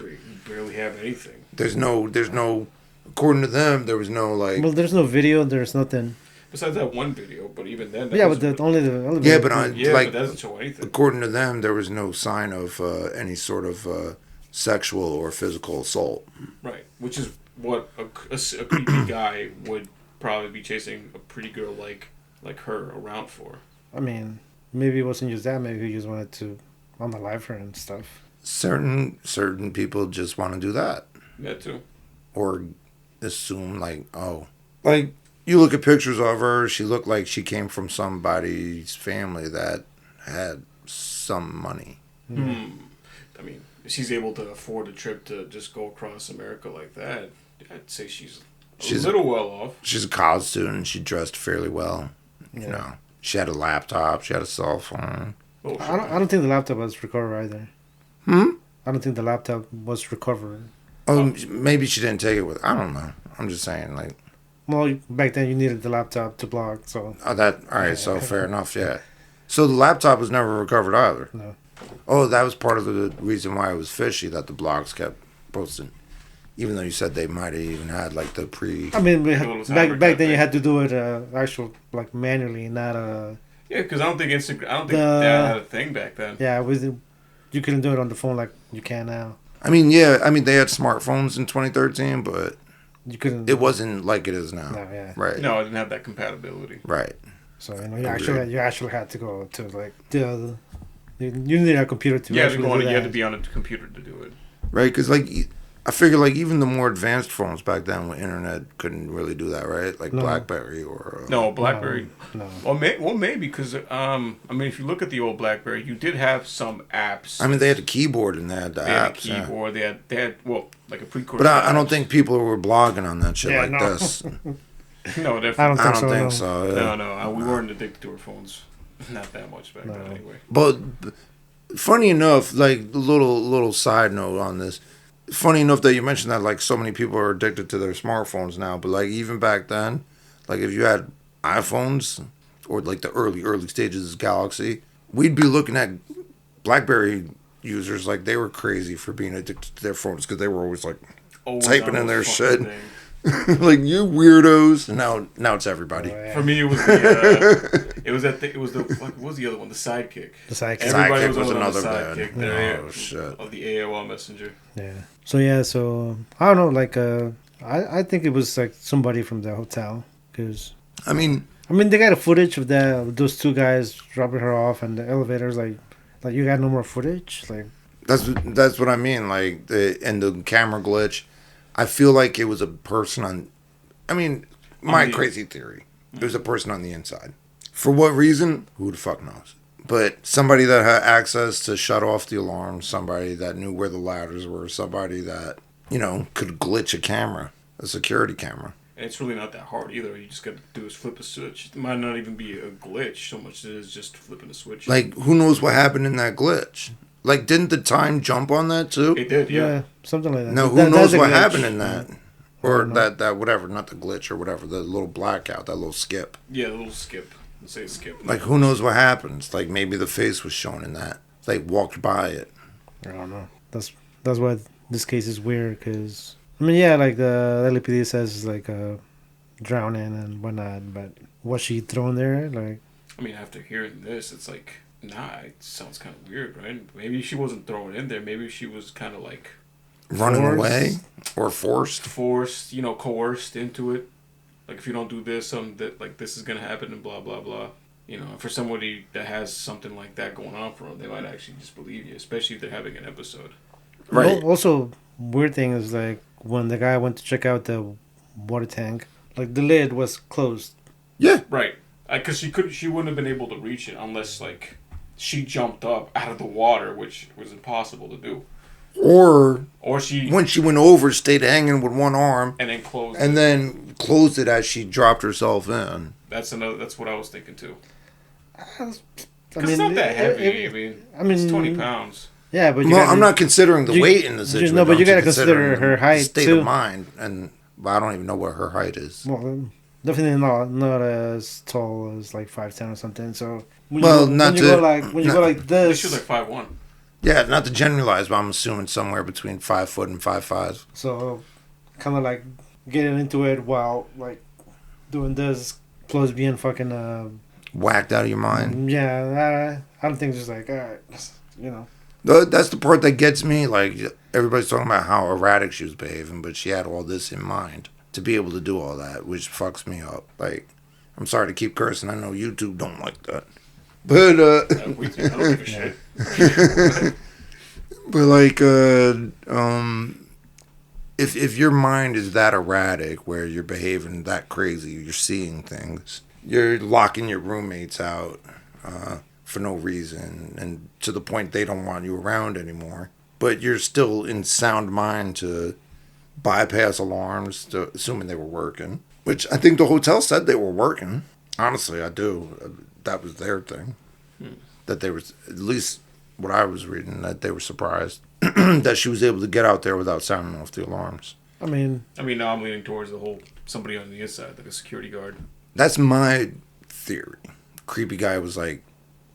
barely have anything. There's no, according to them, there was no like. Well, there's no video. There's nothing. Besides that one video, but even then. Yeah, but only the Yeah, video. but but like, that doesn't show anything. according to them, there was no sign of any sort of sexual or physical assault. Right, which is what a creepy guy would probably be chasing a pretty girl like her around for. I mean, maybe it wasn't just that. Maybe he just wanted to unalive her and stuff. Certain people just want to do that, That too. or assume like, oh, like you look at pictures of her, she looked like she came from somebody's family that had some money. I mean, if she's able to afford a trip to just go across America like that, I'd say she's a little well off. She's a college student. She dressed fairly well. Yeah. You know, she had a laptop. She had a cell phone. Oh, I don't think the laptop was recovered either. I don't think the laptop was recovered. Oh, maybe she didn't take it with. I don't know. I'm just saying, like. Well, back then you needed the laptop to blog, so. Oh, that all right. So fair enough. Yeah. So the laptop was never recovered either. No. Oh, that was part of the reason why it was fishy that the blogs kept posting, even though you said they might have even had like the pre. I mean, back then you thing. had to do it actual like manually, not Yeah, because I don't think that had a thing back then. Yeah, you couldn't do it on the phone like you can now. I mean, yeah. I mean, they had smartphones in 2013, but You couldn't. it wasn't like it is now. No, yeah. Right. No, I didn't have that compatibility. Right. So you actually had to go to like you needed a computer to. You had to actually go on. do You had that. to be on a computer to do it. Right. Because like I figure like even the more advanced phones back then with internet couldn't really do that, right? Like No. BlackBerry or No, BlackBerry. No. Well, maybe because I mean, if you look at the old BlackBerry, you did have some apps. I mean, they had a keyboard and they had the They had a apps. Yeah. keyboard. They had well, like a precursor. But I don't apps. think people were blogging on that shit Yeah, like no. this. No, definitely. I don't I think don't so. think no. so. Yeah. No, we weren't addicted to our phones. Not that much back then, No. anyway. But funny enough, like little side note on this. Funny enough that you mentioned that like so many people are addicted to their smartphones now, but like even back then, like if you had iPhones or like the early stages of Galaxy, we'd be looking at BlackBerry users like they were crazy for being addicted to their phones because they were always like Always typing on in the their fucking shit. thing. like you weirdos. And now it's everybody. Oh, yeah. For me, it was the what was the other one? The Sidekick. The Sidekick. Everybody Sidekick was on another the bad. Sidekick. Oh, There, shit. Of the AOL Messenger. Yeah. So I don't know. Like I think it was like somebody from the hotel because I mean, they got a footage of those two guys dropping her off and the elevators. Like you got no more footage. Like that's what I mean. Like the camera glitch. I feel like it was a person on. I mean, my crazy theory. It was a person on the inside. For what reason? Who the fuck knows? But somebody that had access to shut off the alarm, somebody that knew where the ladders were, somebody that, could glitch a camera, a security camera. And it's really not that hard either. You just got to do is flip a switch. It might not even be a glitch so much as it is just flipping a switch. Like, who knows what happened in that glitch? Like, didn't the time jump on that too? It did, yeah. something like that. No, who That's knows a what glitch. happened in that? Or I don't that whatever, not the glitch or whatever, the little blackout, that little skip. Yeah, the little skip. Let's say skip. Like, who knows what happens? Like, maybe the face was shown in that. Like, walked by it. I don't know. That's why this case is weird. Because like the LAPD says, like drowning and whatnot. But was she thrown there? Like, I mean, after hearing this, it's like, nah, it sounds kind of weird, right? Maybe she wasn't thrown in there. Maybe she was kind of like Running Forced? away? Or forced? coerced into it. Like, if you don't do this, this is gonna happen, and blah blah blah. For somebody that has something like that going on for them, they might actually just believe you, especially if they're having an episode. Right. Also, weird thing is like when the guy went to check out the water tank, like the lid was closed. Yeah. Right. Because she wouldn't have been able to reach it unless like she jumped up out of the water, which was impossible to do. Or She when she went over, stayed hanging with one arm, and then closed. and it. then closed it as she dropped herself in. That's what I was thinking too. I Because it's not that heavy. I mean, it's 20 pounds. Yeah, but Well, I'm not considering the you- weight in the situation. no, but you I'm gotta considering consider her the height, state too. of mind, and I don't even know what her height is. Well, definitely not as tall as like 5'10" or something. So when Well, you, not when you to- go like when you go like They this, shoot like 5'1". Yeah, not to generalize, but I'm assuming somewhere between 5 foot and 5'5". so kind of like getting into it while like doing this, plus being fucking Whacked out of your mind. yeah. I don't think it's just like all right, That's the part that gets me. Like, everybody's talking about how erratic she was behaving, but she had all this in mind to be able to do all that, which fucks me up. Like, I'm sorry to keep cursing. I know YouTube don't like that. But, I don't give a shit. but like, if your mind is that erratic, where you're behaving that crazy, you're seeing things, you're locking your roommates out for no reason, and to the point they don't want you around anymore, but you're still in sound mind to bypass alarms, assuming they were working, which I think the hotel said they were working. Honestly, I do. That was their thing. That they were, at least what I was reading, that they were surprised that she was able to get out there without sounding off the alarms. I mean, Now I'm leaning towards the whole somebody on the inside, like a security guard. That's my theory. Creepy guy was like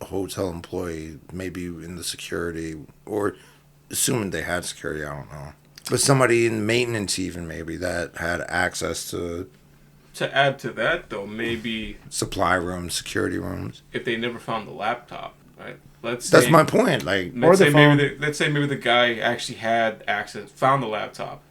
a hotel employee, maybe in the security, or assuming they had security, I don't know. But somebody in maintenance even, maybe, that had access to To add to that, though, maybe supply rooms, security rooms. if they never found the laptop, right? Let's That's say, my point. Like, Or the phone. let's say maybe the guy actually had access, found the laptop,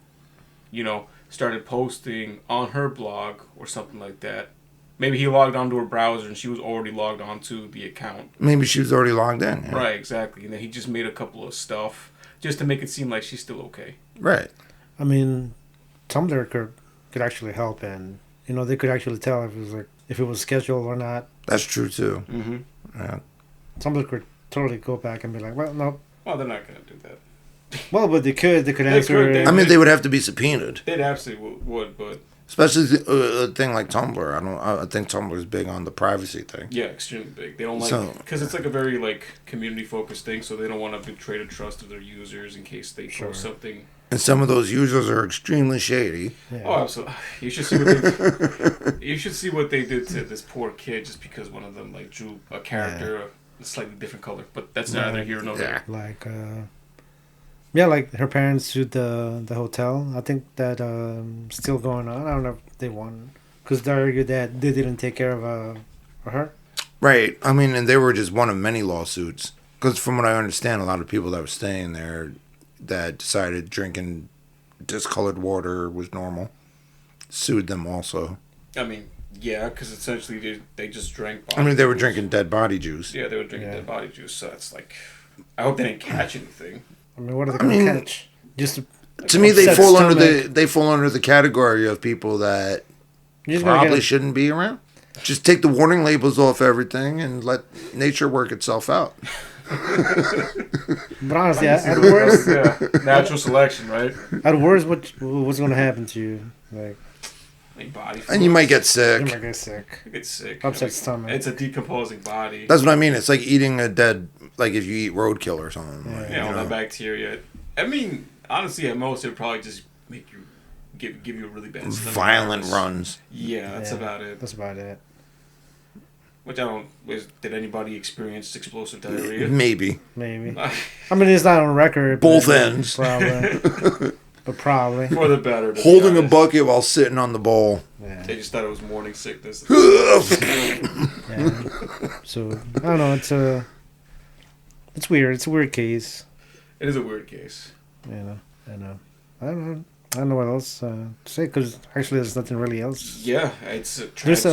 started posting on her blog or something like that. Maybe he logged onto her browser and she was already logged onto the account. maybe she was already logged in. Yeah. Right, exactly. And then he just made a couple of stuff just to make it seem like she's still okay. Right. I mean, Tumblr could actually help, and they could actually tell if it was scheduled or not. That's true too. Mm-hmm. Yeah. Tumblr could totally go back and be like, well, no. Well, they're not going to do that. Well, but they could answer. could, I mean, they would have to be subpoenaed. They'd absolutely would, but Especially a thing like Tumblr. I think Tumblr is big on the privacy thing. yeah, extremely big. They don't because it's like a very community focused thing, so they don't want to betray the trust of their users in case they post something. And some of those users are extremely shady. Yeah. Oh, absolutely. You should see what they did to this poor kid just because one of them drew a character a slightly different color. But that's neither here nor there. Like her parents sued the hotel. I think that still going on. I don't know if they won because they argued that they didn't take care of her. Right. I mean, and they were just one of many lawsuits. Because from what I understand, a lot of people that were staying there that decided drinking discolored water was normal sued them also. I mean, yeah, because essentially they just drank. They were drinking dead body juice. Yeah, they were drinking dead body juice. So it's I hope they didn't catch anything. I mean, what are they going to catch? Just to me, they fall under the category of people that probably shouldn't be around. Just take the warning labels off everything and let nature work itself out. But honestly, at worst, natural selection, right? At worst, what's going to happen to you? Body and you might get sick. You might get sick. You get sick. Upset stomach. It's a decomposing body. That's what I mean. It's like eating a dead, if you eat roadkill or something. Yeah, all that bacteria. I mean, honestly, at most, it would probably just make you give you a really bad stomach violent virus. Runs. Yeah, that's about it. That's about it. Which did anybody experience explosive diarrhea? Maybe. I mean, it's not on record. Both ends. Probably. But probably. For the better. Holding a bucket while sitting on the bowl. Yeah. They just thought it was morning sickness. Yeah. So, I don't know. It's weird. It's a weird case. It is a weird case. I know. I don't know what else to say because actually there's nothing really else. Yeah, it's a There's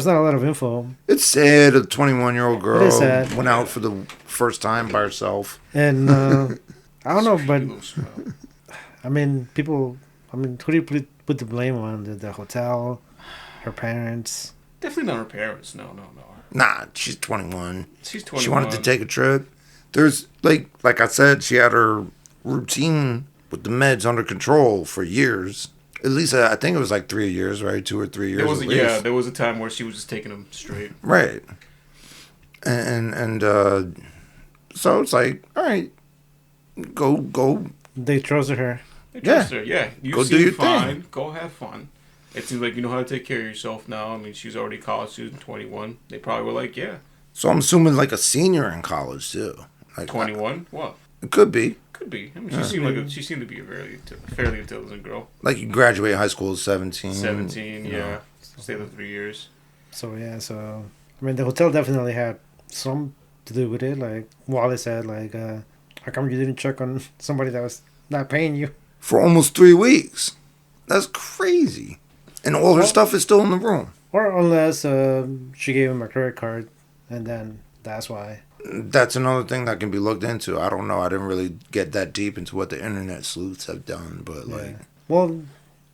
not a lot of info. It's sad. A 21-year-old girl went out Yeah. for the first time by herself. And I don't know, but I mean, who do you put the blame on? The hotel, her parents? Definitely not her parents. No. Nah, she's 21. She's 21. She wanted to take a trip. There's like I said, she had her routine with the meds under control for years. At least I think it was 3 years, right? 2 or 3 years. There was a time where she was just taking them straight. Right. And so it's all right, go. They trusted her. They trust her. Yeah. You go seem do your fine. thing. Go have fun. It seems like you know how to take care of yourself now. I mean, she's already college student, 21. They probably were like, yeah. So I'm assuming a senior in college too. 21? What? It could be. Could be. I mean, she seemed to be a fairly intelligent girl. Like you graduate high school at 17. 17, yeah. Stay there 3 years. So I mean, the hotel definitely had some to do with it. Like Wally said, how come you didn't check on somebody that was not paying you for almost 3 weeks? That's crazy. And all her stuff is still in the room. Or unless she gave him a credit card, and then that's why. That's another thing that can be looked into. I don't know. I didn't really get that deep into what the internet sleuths have done, but Well,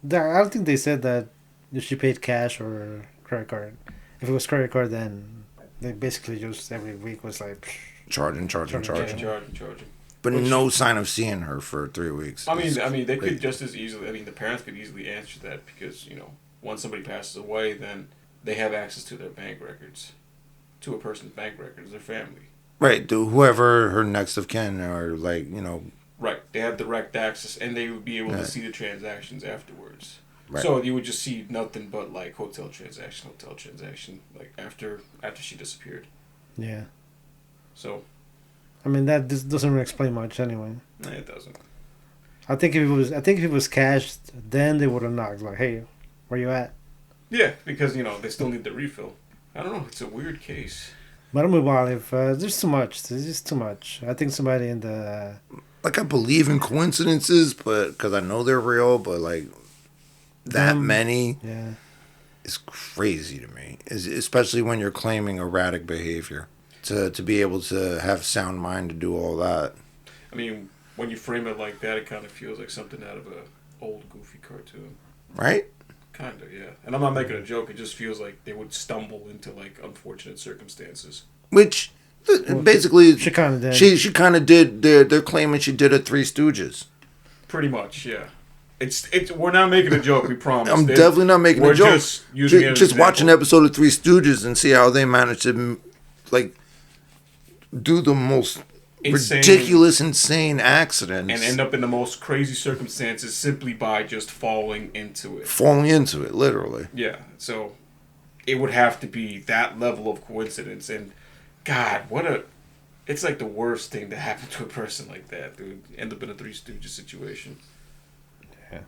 I don't think they said that if she paid cash or credit card. If it was credit card, then they basically just every week was charging. But no sign of seeing her for 3 weeks. I mean, they could just as easily. I mean, the parents could easily answer that because once somebody passes away, then they have access to their bank records, to a person's bank records, their family. Right, whoever her next of kin or Right, they have direct access, and they would be able to see the transactions afterwards. Right. So you would just see nothing but hotel transaction, after she disappeared. Yeah. So. I mean that doesn't really explain much anyway. No, it doesn't. I think if it was cashed, then they would have knocked hey, where you at? Yeah, because they still need the refill. I don't know. It's a weird case. But I'm with Wally. If there's too much. There's just too much. I think somebody in the I believe in coincidences, but because I know they're real, but that many, is crazy to me. Especially when you're claiming erratic behavior. To be able to have sound mind to do all that. I mean, when you frame it like that, it kind of feels like something out of a old Goofy cartoon. Right? Kind of, yeah. And I'm not making a joke. It just feels like they would stumble into like unfortunate circumstances. Which basically she kind of did. She kind of did. They're claiming she did a Three Stooges. Pretty much, yeah. It's. We're not making a joke. We promise. I'm definitely not making a joke. We're just using it as just an watch an example. episode of Three Stooges and see how they managed to like do the most Insane. ridiculous, insane accidents And end up in the most crazy circumstances simply by just falling into it. falling into it, literally. Yeah, so it would have to be that level of coincidence. And God, it's like the worst thing to happen to a person like that, dude. End up in a Three Stooges situation. Yeah.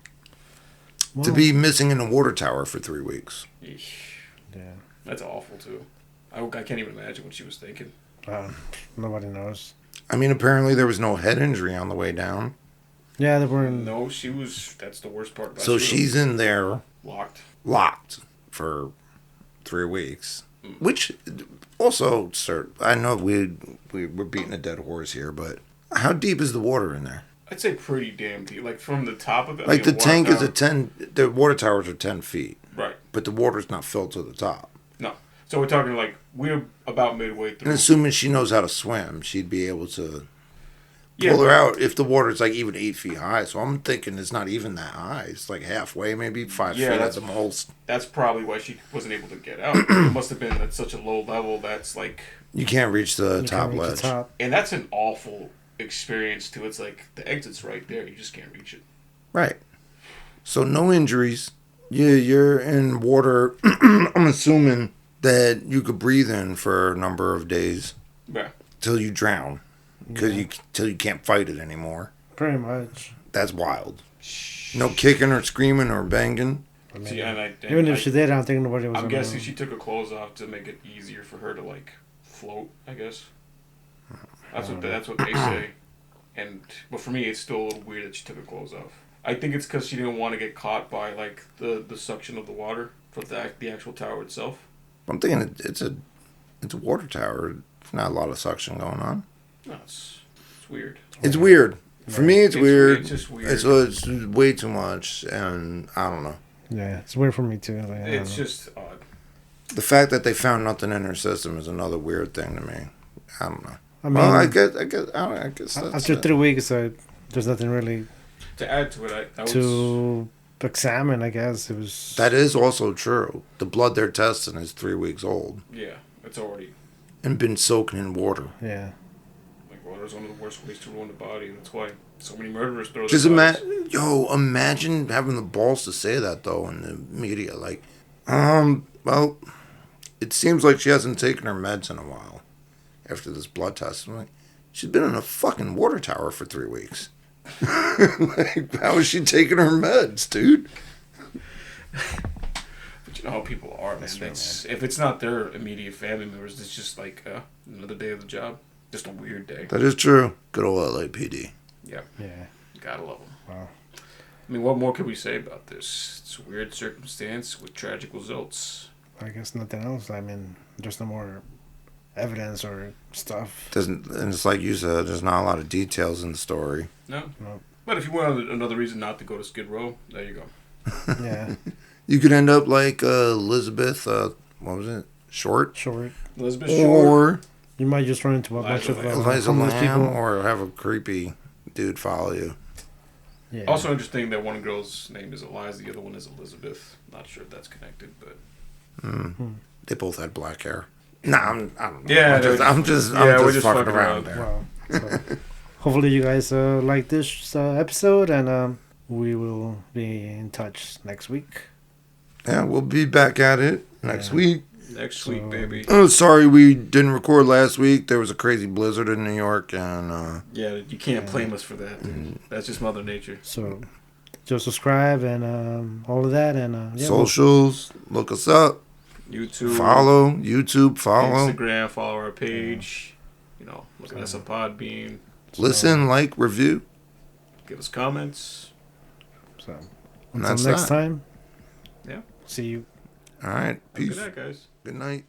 To be missing in a water tower for 3 weeks. Eesh. Yeah. That's awful, too. I can't even imagine what she was thinking. Nobody knows. I mean, apparently there was no head injury on the way down. Yeah, they were in. No, she was. That's the worst part about it. So she's in there locked for 3 weeks. Which, also, sir, I know we're beating a dead horse here, but how deep is the water in there? I'd say pretty damn deep. Like from the top of it. Like the tank is tower. the water towers are 10 feet. Right. But the water's not filled to the top. No. So we're talking like we're about midway through. And assuming she knows how to swim, she'd be able to Yeah, pull her but- out if the water's like even 8 feet high. So I'm thinking it's not even that high. It's like halfway, maybe 5 Yeah, feet at that's- the most. That's probably why she wasn't able to get out. It must have been at such a low level that's like, You can't reach the you top can reach ledge. the top. and that's an awful experience too. It's like the exit's right there. You just can't reach it. Right. So no injuries. You're in water. I'm assuming that you could breathe in for a number of days Yeah. till you drown, till you can't fight it anymore. Pretty much. That's wild. No kicking or screaming or banging. I mean, See, even if she did, I don't think nobody was. I'm gonna guessing she took her clothes off to make it easier for her to like float. I guess that's what they say. But for me, it's still a little weird that she took her clothes off. I think it's because she didn't want to get caught by like the suction of the water from the actual tower itself. I'm thinking it's a water tower. There's not a lot of suction going on. No, it's weird. It's weird. For me, it's weird. It's just weird. It's way too much, and I don't know. Yeah, it's weird for me too. Like, I don't It's know. just odd. The fact that they found nothing in her system is another weird thing to me. I don't know. I mean, Well, I guess that's after 3 weeks, there's nothing really To add to it, I was, to examine. I guess it was. That is also true. The blood they're testing is 3 weeks old yeah, it's already and been soaking in water. Yeah. like water's one of the worst ways to ruin the body. That's why so many murderers throw. Just their bodies. imagine having the balls to say that though in the media. Like, well, it seems like she hasn't taken her meds in a while after this blood test. I'm like, she's been in a fucking water tower for 3 weeks. Like, how is she taking her meds, dude? But you know how people are, man. If it's not their immediate family members, it's just like another day of the job. Just a weird day. That is true. Good old LAPD. Yeah, Yeah. gotta love them. Wow. I mean, what more could we say about this? It's a weird circumstance with tragic results. I guess nothing else. I mean, there's no more evidence or stuff. And it's like you said, there's not a lot of details in the story. No. No. But if you want another reason not to go to Skid Row, there you go. Yeah. You could end up like Elizabeth, what was it? Short? Short. Elizabeth Short. Or You might just run into a bunch of Eliza homeless Lam, people. or have a creepy dude follow you. Yeah. Also interesting that one girl's name is Eliza, the other one is Elizabeth. Not sure if that's connected, but They both had black hair. Nah, I don't know. Yeah, I'm just we're just fucking fucking around around. there. Wow. So, hopefully you guys like this episode, and we will be in touch next week. Yeah, we'll be back at it next week. next week, baby. Oh, sorry we didn't record last week. There was a crazy blizzard in New York, and Yeah, you can't blame us for that. Dude. That's just Mother Nature. So just subscribe and all of that, and yeah, socials. Look us up. YouTube, Follow YouTube. Follow. Instagram, follow our page. You know, look at us on Podbean. Listen, like, review. Give us comments. So And until that's next that. time. Yeah. See you. All right. Good Peace. night, guys. Good night.